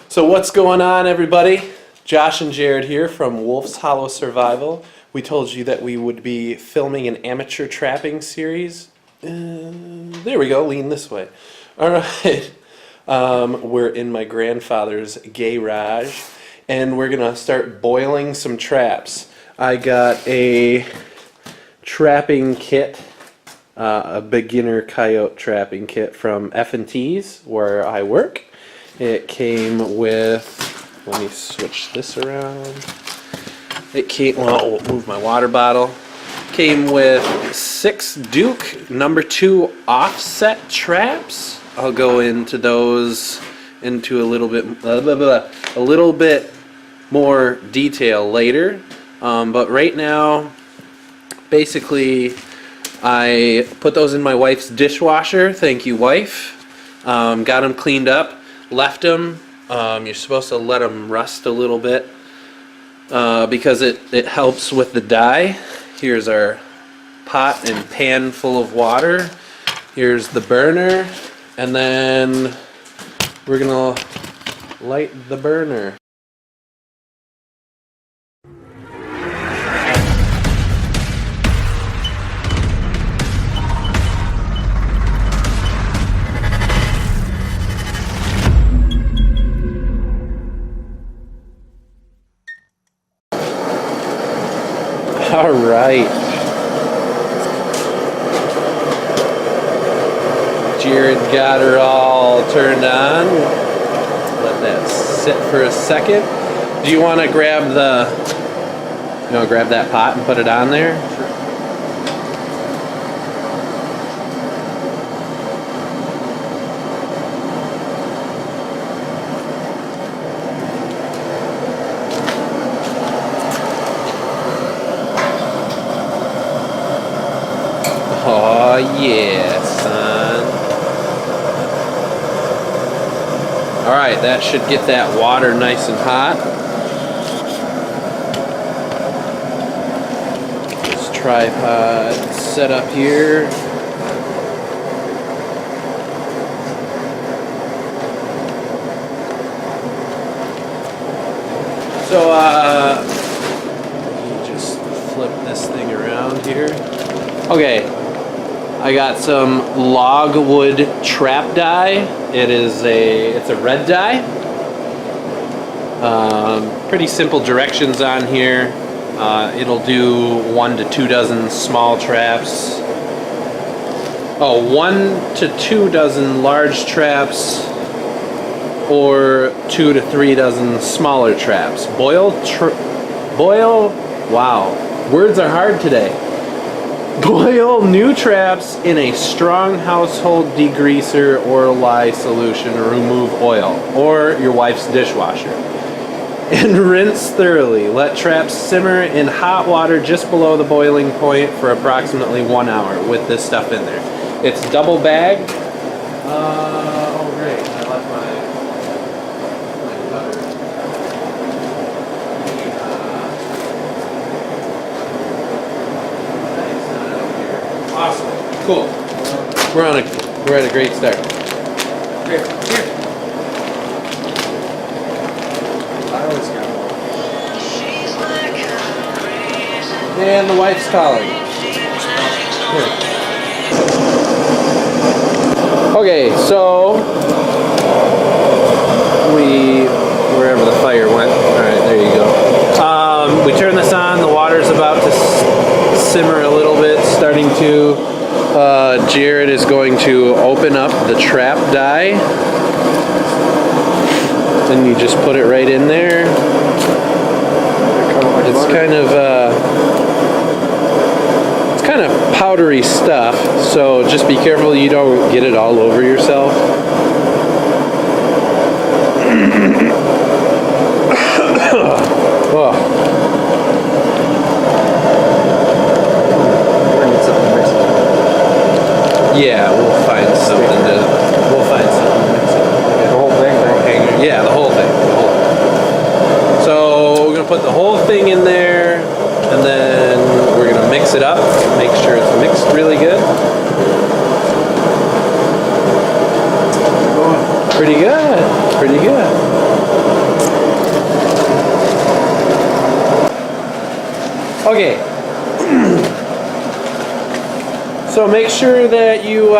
So what's going on, everybody? Josh and Jared here from Wolf's Hollow Survival. We told you that we would be filming an amateur trapping series. There we go, lean this way. All right. We're in my grandfather's garage, and we're gonna start boiling some traps. I got a trapping kit, a beginner coyote trapping kit from F&T's where I work. It came with, let me switch this around. It came, well, I'll move my water bottle. Came with 6 Duke number 2 offset traps. I'll go into those into a little bit more detail later. But right now, basically, I put those in my wife's dishwasher. Thank you, wife. Got them cleaned up. Left them. You're supposed to let them rust a little bit because it helps with the dye. Here's our pot and pan full of water. Here's the burner, and then we're gonna light the burner. All right. Jared got her all turned on. Let that sit for a second. Do you want to grab grab that pot and put it on there? Sure. Oh yeah, son. Alright, that should get that water nice and hot. This tripod set up here. So, let me just flip this thing around here. Okay. I got some logwood trap dye. It's a red dye. Pretty simple directions on here. It'll do 1 to 2 dozen small traps. 1 to 2 dozen large traps, or 2 to 3 dozen smaller traps. Boil, wow, words are hard today. Boil new traps in a strong household degreaser or lye solution to remove oil, or your wife's dishwasher. And rinse thoroughly. Let traps simmer in hot water just below the boiling point for approximately 1 hour with this stuff in there. It's double bagged. Oh great, I left my butter. Awesome. Cool. We're at a great start. Here. I always got one. And the wife's calling. Here. Okay, so wherever the fire went. Alright, there you go. We turn this on, the water's about to simmer a little bit, starting to. Jared is going to open up the trap dye. Then you just put it right in there. It's kind of powdery stuff, so just be careful you don't get it all over yourself. Oh. Yeah, we'll find something to mix it. The whole thing? Yeah, the whole thing. So we're going to put the whole thing in there, and then we're going to mix it up, make sure it's mixed really good. Pretty good. Pretty good. Okay. So make sure that you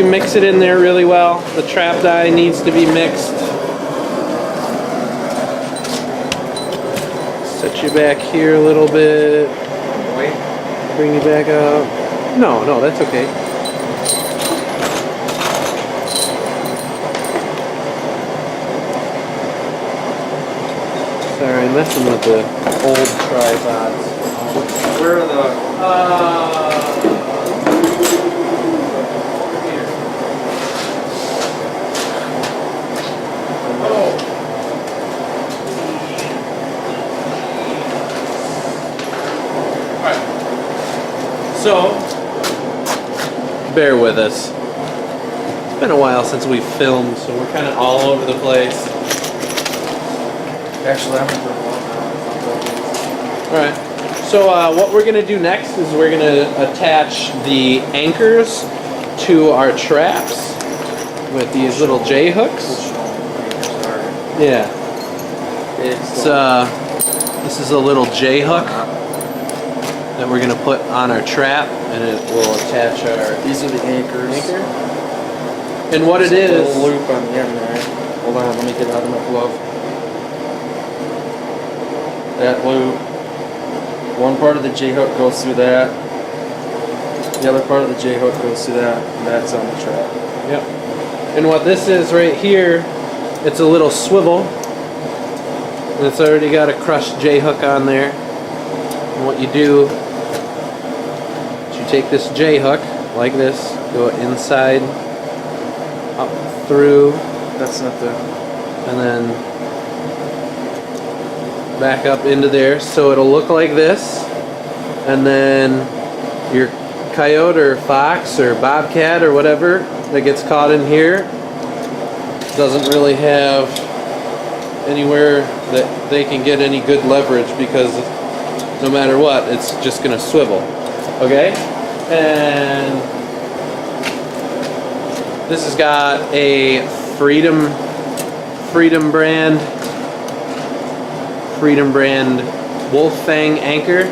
mix it in there really well. The trap dye needs to be mixed. Set you back here a little bit. Wait. Bring you back up. No, that's okay. Sorry, I'm messing with the old tripods. Where are the? Here. Oh. Alright. So, bear with us. It's been a while since we filmed, so we're kind of all over the place. Actually, I'm gonna. Alright, so what we're going to do next is we're going to attach the anchors to our traps with these little J hooks. Yeah. This is a little J hook that we're going to put on our trap, and it will attach our These are the anchors. anchor. And what it There's a is, little loop on the end there. Hold on, let me get out of my glove. That loop. One part of the J hook goes through that. The other part of the J hook goes through that, and that's on the trap. yep. And what this is right here, it's a little swivel. And it's already got a crushed J hook on there. And what you do is you take this J hook like this, go inside, up through, That's not the. and then back up into there, so it'll look like this. And then your coyote or fox or bobcat or whatever that gets caught in here doesn't really have anywhere that they can get any good leverage, because no matter what, it's just gonna swivel. Okay? And this has got a Freedom brand wolf fang anchor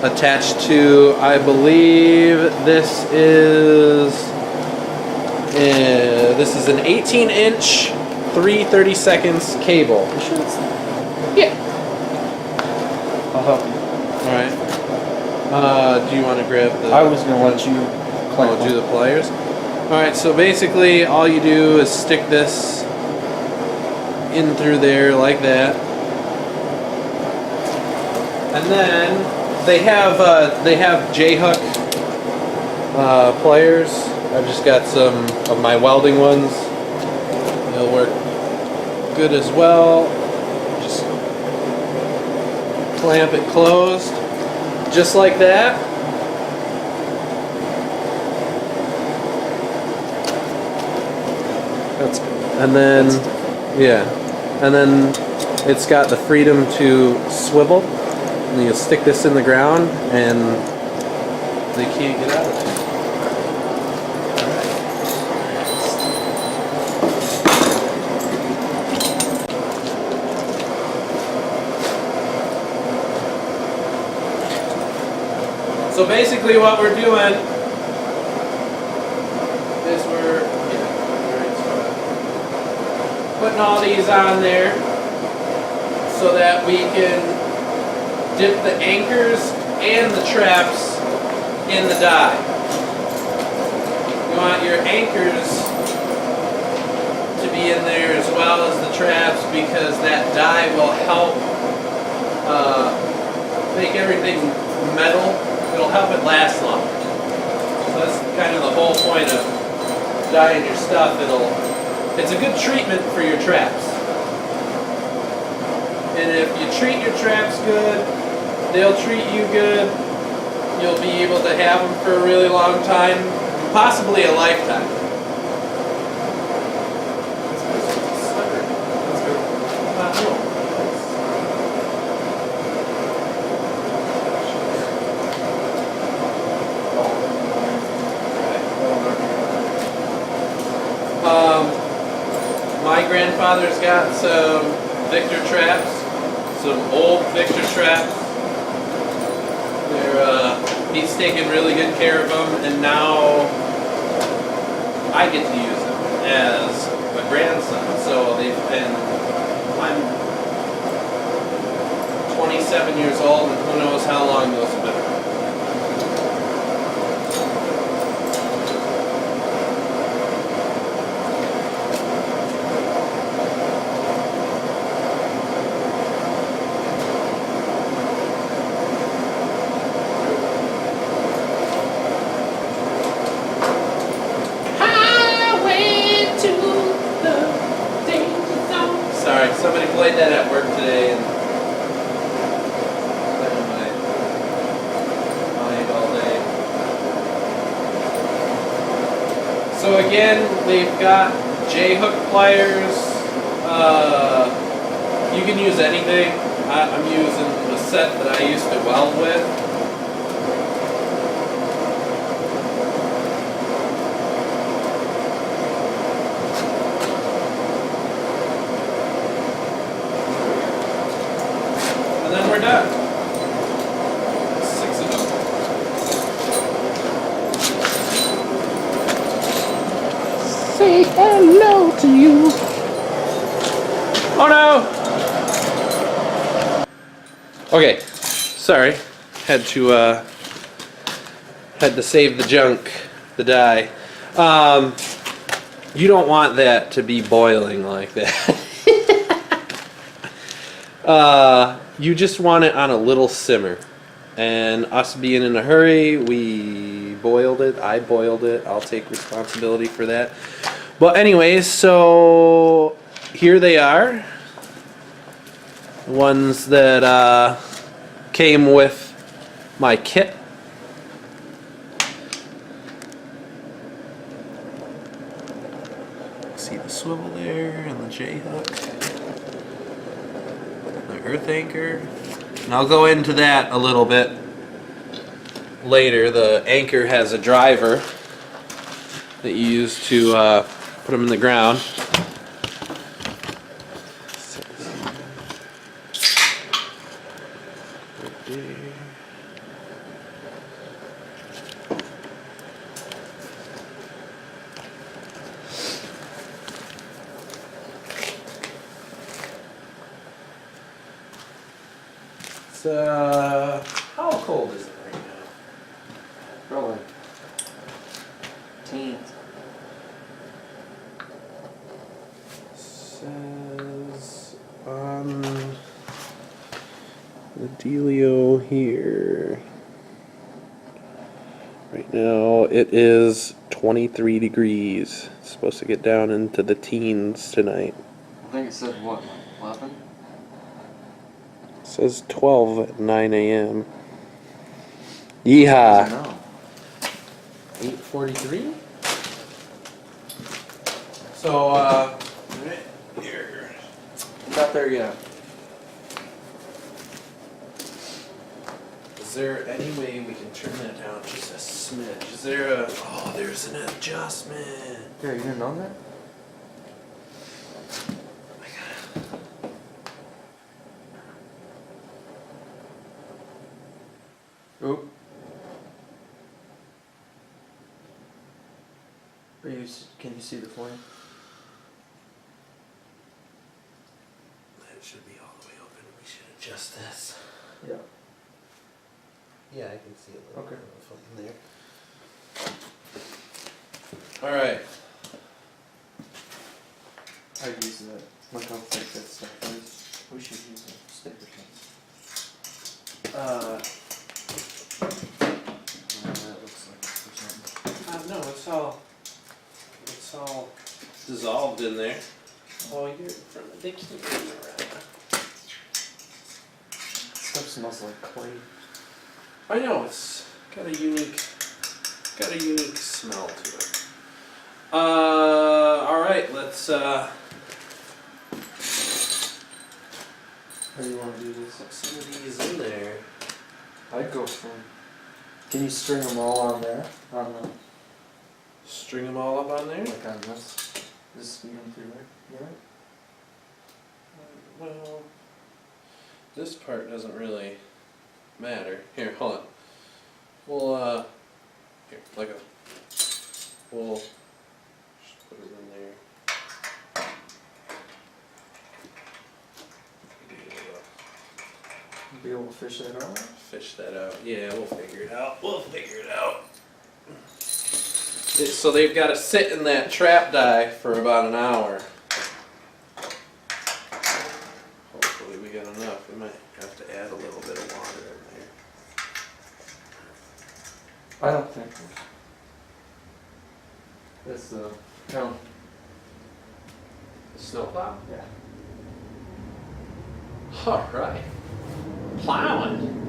attached to, I believe this is an 18-inch 3/32 cable. You sure it's. Yeah. I'll help you. All right. Do you want to grab the? I was gonna let you clamp do the pliers. All right. So basically, all you do is stick this in through there like that. And then they have J-hook pliers. I've just got some of my welding ones. They'll work good as well. Just clamp it closed, just like that. That's good. And then, and then it's got the freedom to swivel. And you stick this in the ground, and they can't get out of it. So basically, what we're doing is we're putting all these on there so that we can dip the anchors and the traps in the dye. You want your anchors to be in there as well as the traps, because that dye will help make everything metal. It'll help it last longer. So that's kind of the whole point of dyeing your stuff. It's a good treatment for your traps. And if you treat your traps good, they'll treat you good. You'll be able to have them for a really long time, possibly a lifetime. My grandfather's got some Victor traps, some old Victor traps. He's taken really good care of them, and now I get to use them as a grandson. So they've been, I'm 27 years old, and who knows how long those have been. Sorry, somebody played that at work today and played on my mind all day. So again, they've got J-hook pliers. You can use anything. I'm using the set that I used to weld with. And then we're done. 6 of them. Say hello to you. Oh no! Okay, sorry. Had to save the junk, the dye. You don't want that to be boiling like that. You just want it on a little simmer. And us being in a hurry, we boiled it. I boiled it. I'll take responsibility for that. But anyways, so here they are. The ones that came with my kit. See the swivel there and the J-hook. The earth anchor. And I'll go into that a little bit later. The anchor has a driver that you use to put them in the ground. How cold is it right now? Probably. Teens. Says on the dealio here. Right now it is 23 degrees. It's supposed to get down into the teens tonight. I think it said what, like 11? It says 12 at 9 a.m. Yeehaw! No. 8:43. So, right here. Not there yet. Is there any way we can turn that down just a smidge? Is there a... Oh, there's an adjustment. Yeah, you didn't know that? Oop. Can you see the flame? That should be all the way open. We should adjust this. Yeah. Yeah, I can see a little Okay. bit of flame there. Alright. I use that. Look how thick that stuff is. We should use a sticker pen. That looks like it's for something. No, it's all dissolved in there. Oh, you're in front of the camera. Stuff smells like clay. I know, it's got a unique smell to it. Alright, let's How do you want to do this? put some of these in there. I'd go for. Can you string them all on there? On the, String them all up on there? like on this? This you through right? You right? Well, This part doesn't really matter. Here, hold on. We'll here, let go. We'll just put it in there. Be able to fish that out? Fish that out. Yeah, we'll figure it out. We'll figure it out. So they've got to sit in that trap dye for about an hour. Hopefully we got enough. We might have to add a little bit of water in there. I don't think that's the no. The snowplow? Yeah. All right. Plowing.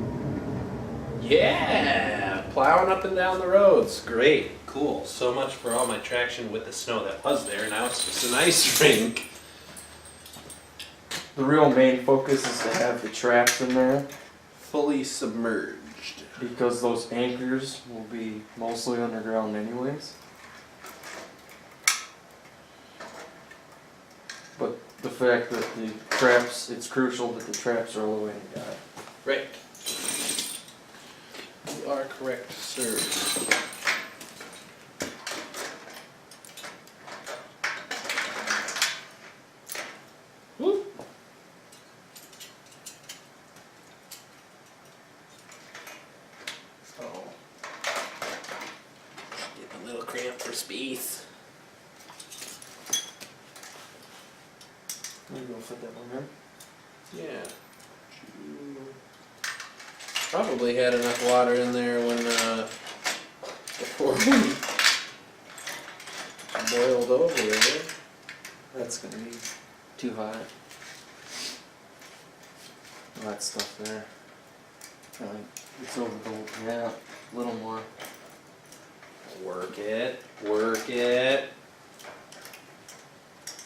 Yeah, plowing up and down the roads. Great, cool. So much for all my traction with the snow that was there. Now it's just an ice rink. The real main focus is to have the traps in there Fully submerged. because those anchors will be mostly underground anyways. But the fact that the traps, it's crucial that the traps are all the way in the guy. Right. You are correct, sir. Woo. Oh. Getting a little cramped for space. Maybe we'll fit that one in. Yeah. Probably had enough water in there when before we boiled over there. That's gonna be too hot. All that stuff there. It's overboard. Yeah, a little more. Work it, work it.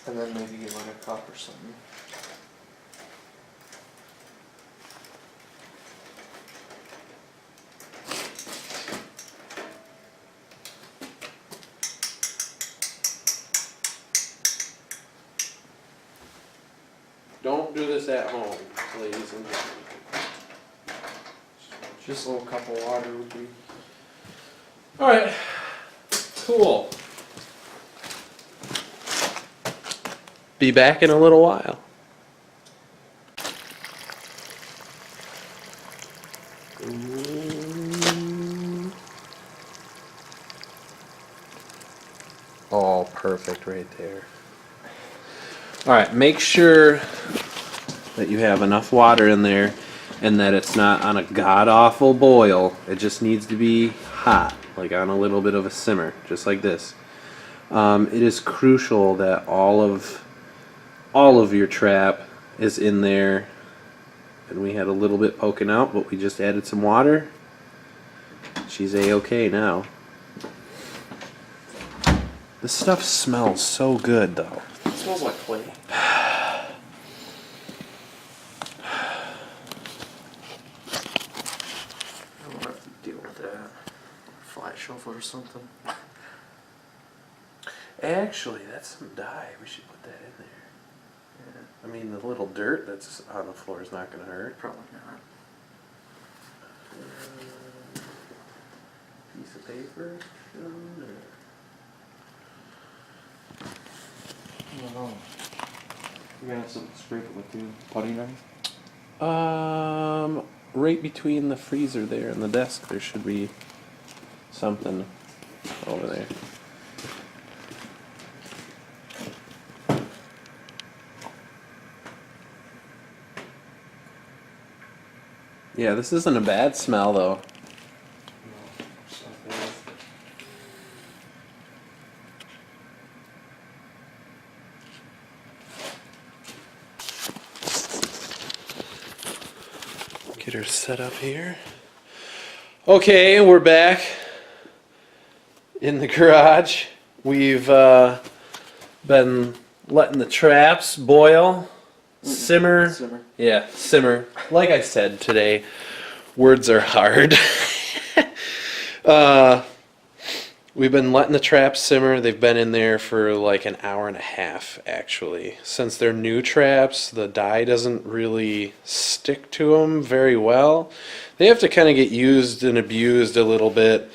And then maybe get like a cup or something. Don't do this at home, ladies and gentlemen. Just a little cup of water would be. Alright, cool. Be back in a little while. All perfect right there. Alright, make sure that you have enough water in there and that it's not on a god-awful boil. It just needs to be hot, like on a little bit of a simmer, just like this. It is crucial that all of your trap is in there. And we had a little bit poking out, but we just added some water. She's a-okay now. This stuff smells so good, though. It smells like clay. I don't have to deal with that. Fly shovel or something. Actually, that's some dye. We should put that in there. Yeah, I mean, the little dirt that's on the floor is not going to hurt. probably not. Piece of paper. I don't know. You gonna have something to scrape it with too? Putty knife? Right between the freezer there and the desk, there should be something over there. Yeah, this isn't a bad smell though. No. Stuff there. Get her set up here. Okay, we're back in the garage. We've been letting the traps boil, simmer. Simmer. Yeah, simmer. Like I said today, words are hard. We've been letting the traps simmer. They've been in there for like an hour and a half, actually. Since they're new traps, the dye doesn't really stick to them very well. They have to kind of get used and abused a little bit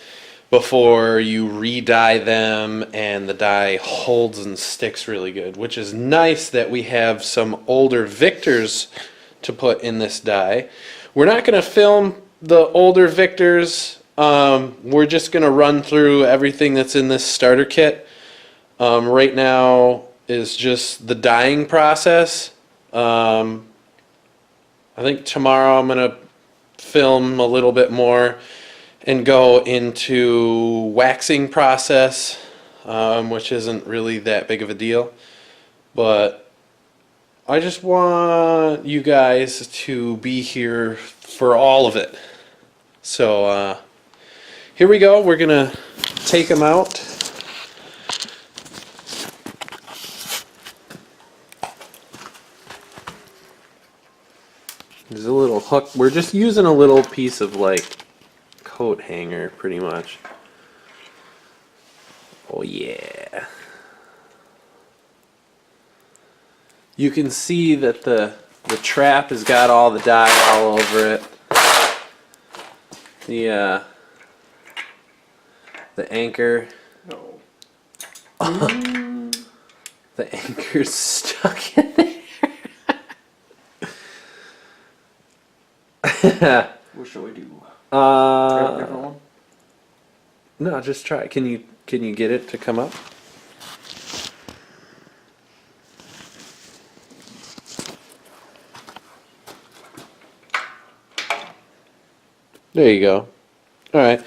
before you re-dye them and the dye holds and sticks really good, which is nice that we have some older Victors to put in this dye. We're not going to film the older Victors. We're just going to run through everything that's in this starter kit. Right now is just the dyeing process. I think tomorrow I'm going to film a little bit more and go into waxing process, which isn't really that big of a deal. But I just want you guys to be here for all of it. So here we go. We're going to take them out. There's a little hook. We're just using a little piece of like coat hanger pretty much. Oh yeah. You can see that the trap has got all the dye all over it. The anchor. No. The anchor's stuck in there. What shall we do? Grab a different one? No, just try. Can you get it to come up? There you go. All right.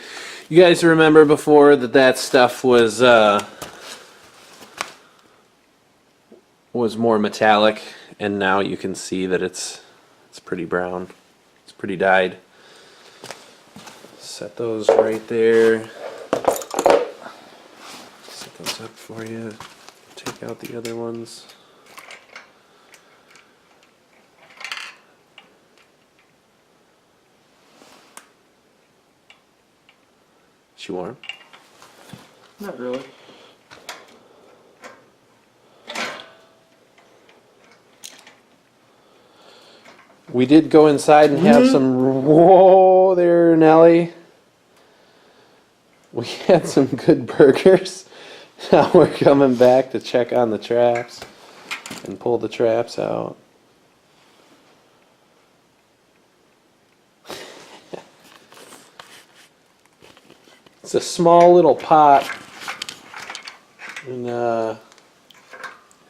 You guys remember before that stuff was more metallic, and now you can see that it's pretty brown. It's pretty dyed. Set those right there. Set those up for you. Take out the other ones. Is she warm? Not really. We did go inside and have some. Whoa there, Nelly. We had some good burgers. Now we're coming back to check on the traps and pull the traps out. It's a small little pot, and it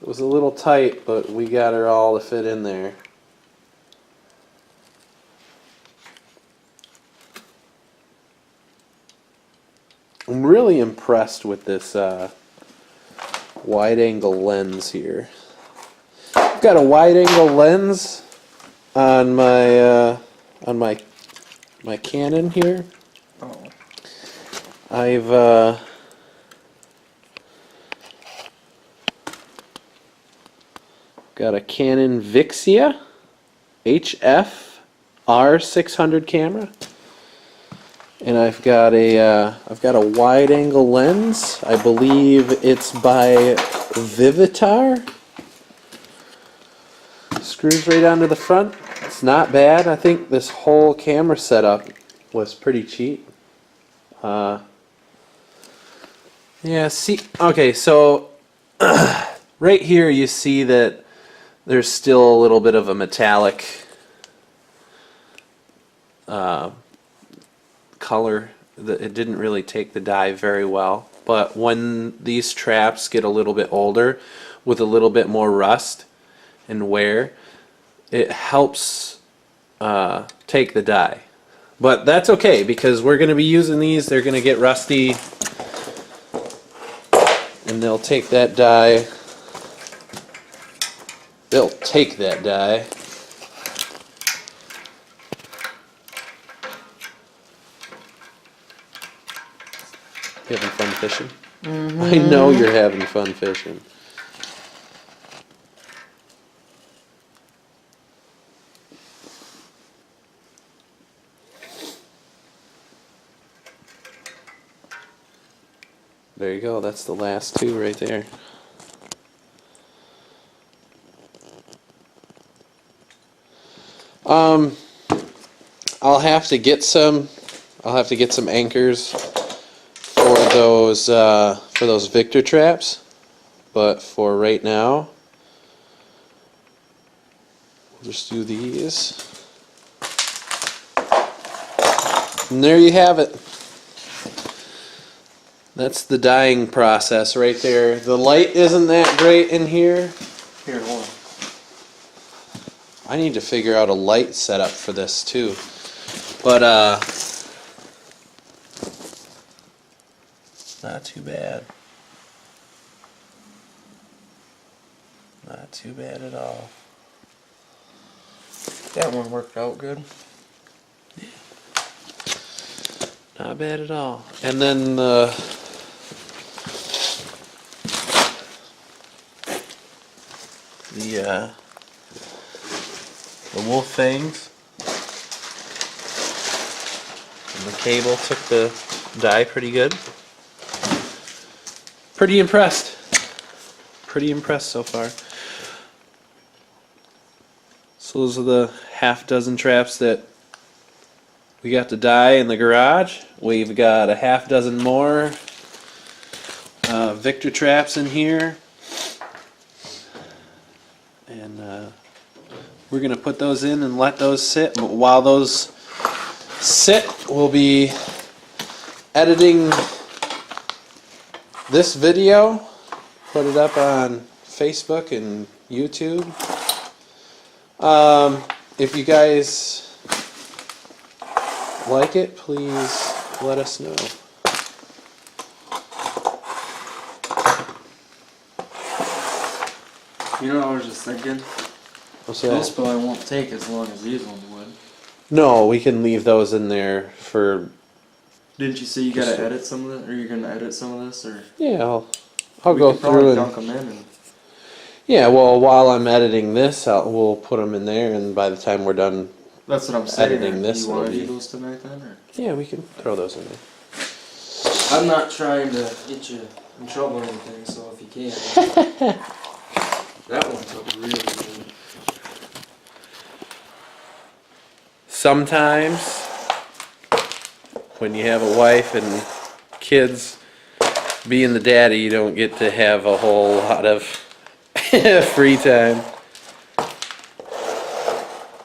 was a little tight, but we got her all to fit in there. I'm really impressed with this wide-angle lens here. I've got a wide-angle lens on my Canon here. Oh. I've got a Canon Vixia HF R600 camera. And I've got a wide-angle lens. I believe it's by Vivitar. Screws right onto the front. It's not bad. I think this whole camera setup was pretty cheap. Yeah. See. Okay. So right here, you see that there's still a little bit of a metallic color. It didn't really take the dye very well, but when these traps get a little bit older with a little bit more rust and wear, it helps take the dye. But that's okay, because we're going to be using these. They're going to get rusty and they'll take that dye. They'll take that dye. You having fun fishing? Mm-hmm. I know you're having fun fishing. There you go. That's the last two right there. I'll have to get some. I'll have to get some anchors for those Victor traps. But for right now, we'll just do these. And there you have it. That's the dyeing process right there. The light isn't that great in here. Here, hold on. I need to figure out a light setup for this too. But not too bad. Not too bad at all. That one worked out good. Not bad at all. And then the wolf fangs and the cable took the dye pretty good. Pretty impressed. Pretty impressed so far. So those are the half dozen traps that we got to dye in the garage. We've got a half dozen more Victor traps in here. And we're going to put those in and let those sit. But while those sit, we'll be editing this video, put it up on Facebook and YouTube. If you guys like it, please let us know. You know, I was just thinking, What's this that? probably won't take as long as these ones would. No, we can leave those in there for. Didn't you say you gotta edit some of this, or you're gonna edit some of this, or? Yeah, I'll We go could probably through dunk and. them in and Yeah, well, while I'm editing this, we'll put them in there, and by the time we're done, that's what I'm saying. Editing this Do you want will to be- do those tonight then, or? yeah, we can throw those in there. I'm not trying to get you in trouble or anything, so if you can. That one took really good. Sometimes, when you have a wife and kids, being the daddy, you don't get to have a whole lot of free time.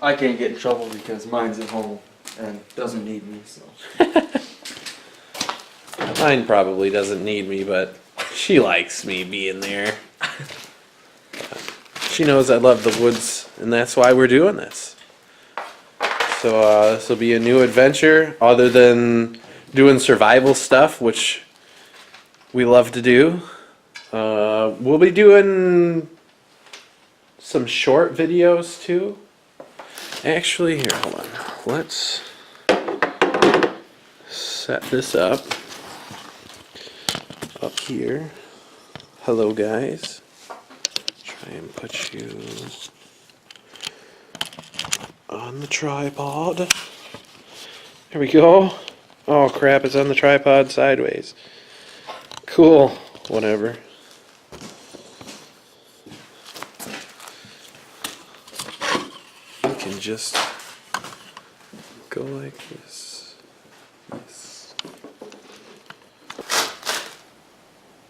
I can't get in trouble because mine's at home and doesn't need me, so. Mine probably doesn't need me, but she likes me being there. She knows I love the woods, and that's why we're doing this. So this will be a new adventure, other than doing survival stuff, which we love to do. We'll be doing some short videos too. Actually, here, hold on. Let's set this up here. Hello, guys. Try and put you on the tripod. There we go. Oh crap, it's on the tripod sideways. Cool. Whatever. You can just go like this. Yes.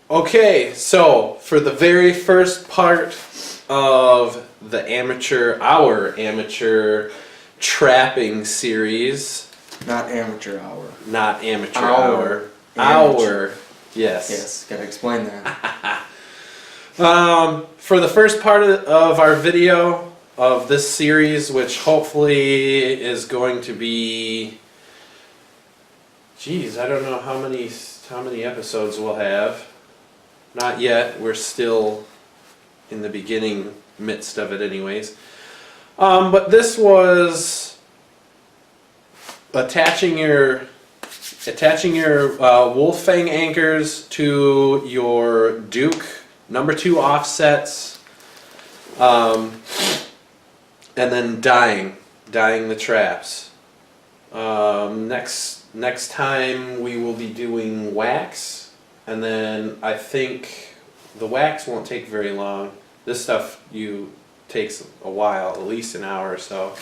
Okay, so for the very first part of our amateur trapping series, Not amateur hour. not amateur Our. our, yes. Yes, gotta explain that. For the first part of our video of this series, which hopefully is going to be, geez, I don't know how many episodes we'll have. Not yet. We're still in the beginning midst of it, anyways. But this was attaching your wolf fang anchors to your Duke #2 offsets, and then dyeing the traps. Next time we will be doing wax and then I think the wax won't take very long. This stuff takes a while, at least an hour or so.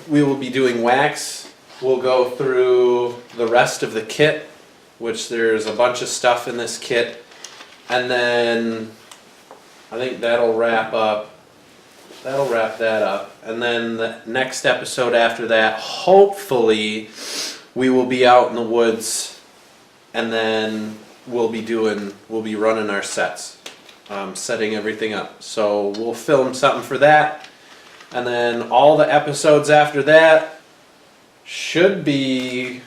We will be doing wax. We'll go through the rest of the kit, which there's a bunch of stuff in this kit, and then I think that'll wrap that up. And then the next episode after that, hopefully, we will be out in the woods, and then we'll be running our sets, setting everything up. So we'll film something for that, and then all the episodes after that should be,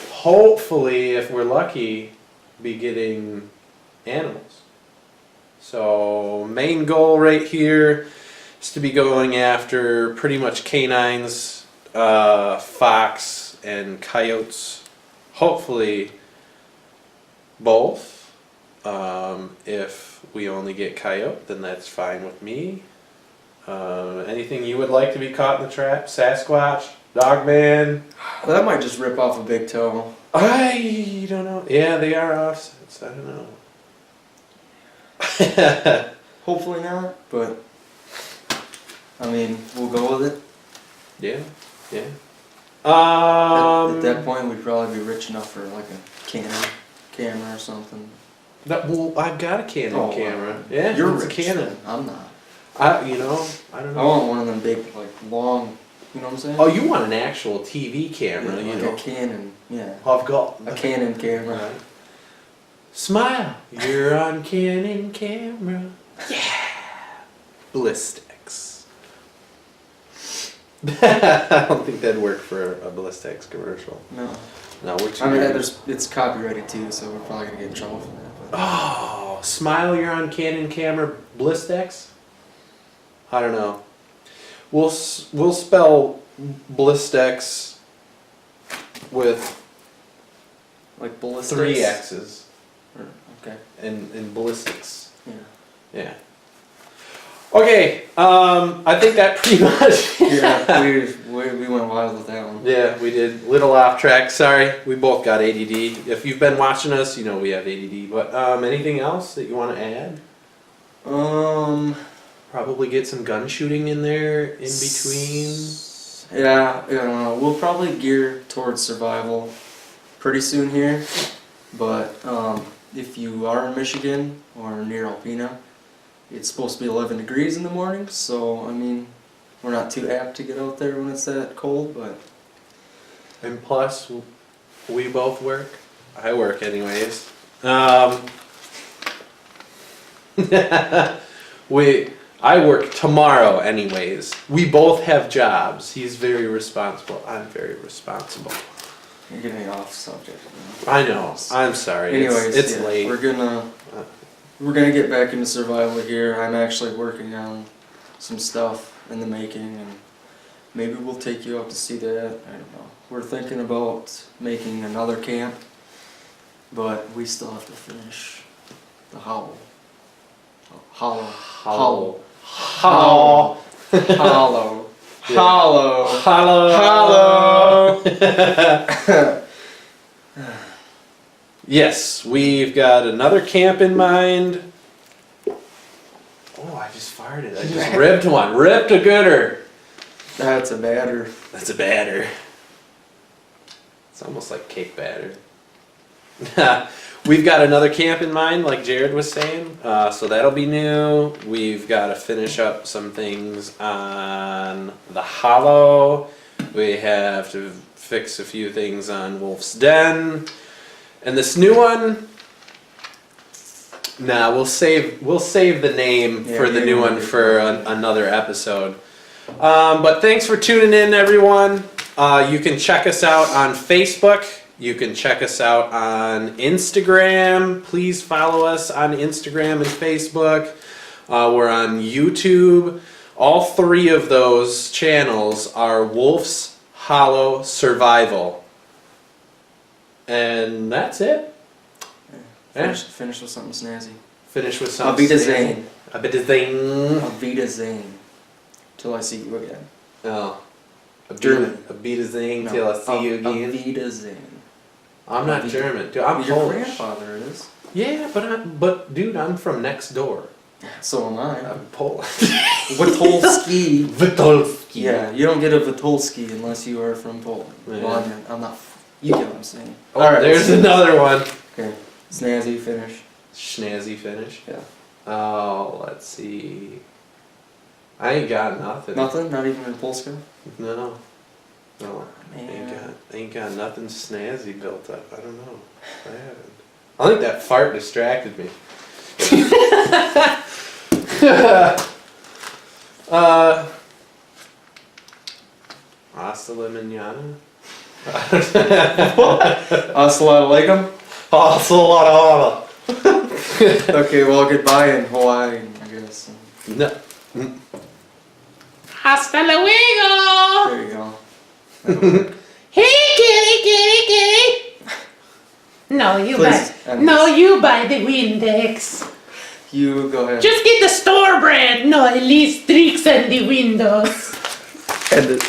hopefully, if we're lucky, be getting animals. So main goal right here is to be going after pretty much canines, fox and coyotes. Hopefully both. If we only get coyote, then that's fine with me. Anything you would like to be caught in the trap? Sasquatch? Dogman? That might just rip off a big toe. I don't know. Yeah, they are offsets. I don't know. Hopefully not, but I mean, we'll go with it. Yeah, yeah. At that point, we'd probably be rich enough for like a Canon camera or something. Well, I've got a Canon camera. Wow. Yeah, You're it's rich. a Canon. I'm not. I don't I know. want one of them big, like long. You know what I'm saying? Oh, you want an actual TV camera? Yeah, You like know. a Canon. Yeah. I've got A Canon camera. Right. Smile, you're on Canon camera. Yeah. Ballistics. I don't think that'd work for a Ballistics commercial. No. No, we're too. I mean, it's copyrighted too, so we're probably gonna get in trouble for that. But. Oh, smile, you're on Canon camera. Ballistics. I don't know. We'll spell Ballistics with Like ballistics. 3 X's. Okay. In ballistics. Yeah. Yeah. Okay. I think that pretty much. Yeah. we went wild with that one. Yeah, we did. Little off track. Sorry, we both got ADD. If you've been watching us, you know we have ADD. But anything else that you want to add? Probably get some gun shooting in there in between. Yeah, we'll probably gear towards survival pretty soon here. But if you are in Michigan or near Alpena, it's supposed to be 11 degrees in the morning. So, I mean, we're not too apt to get out there when it's that cold, but... And plus, we both work. I work anyways. I work tomorrow anyways. We both have jobs. He's very responsible. I'm very responsible. You're getting off subject. I know. I'm sorry. Anyways, it's yeah, late. We're gonna get back into survival here. I'm actually working on some stuff in the making, and maybe we'll take you out to see that. I don't know. We're thinking about making another camp, but we still have to finish the hollow. Hollow. Hollow. Hollow. Hollow. Yeah. Hollow. Hollow. Yes, we've got another camp in mind. Oh, I just fired it. I just ripped one. Ripped a gooder. That's a batter. That's a batter. It's almost like cake batter. We've got another camp in mind, like Jared was saying, so that'll be new. We've got to finish up some things on the Hollow. We have to fix a few things on Wolf's Den. And this new one, nah, we'll save the name for the new one for another episode. But thanks for tuning in, everyone. You can check us out on Facebook. You can check us out on Instagram. Please follow us on Instagram and Facebook. We're on YouTube. All 3 of those channels are Wolf's Hollow Survival. And that's it. Finish with something snazzy. Finish with something. Avita Zane. Avita Zane. Avita Zane. Till I see you again. Oh. German. Avita Zane till I see you again. Avita Zane. I'm not German, dude. I'm Your Polish. grandfather is. Yeah, but dude, I'm from next door. So am I. I'm Polish. Witolski. Vitolski. Yeah, you don't get a Witolski unless you are from Poland. Yeah. Well, I'm not. You get what I'm saying. Oh, there's another one. Okay. Snazzy finish. Schnazzy finish. Yeah. Oh, let's see. I ain't got nothing. Nothing? Not even in Polska? No. No. Man. Ain't got nothing snazzy built up. I don't know. I haven't. I think that fart distracted me. Hasta la manana? Assalamualaikum. Hasta la Okay, well, goodbye in Hawaiian, I guess. No. Hasta luego. There you go. Hey, kitty, kitty, kitty. No, you Please, buy. end No, this. you buy the Windex. You go ahead. Just get the store brand. No, at least tricks on the windows. End it.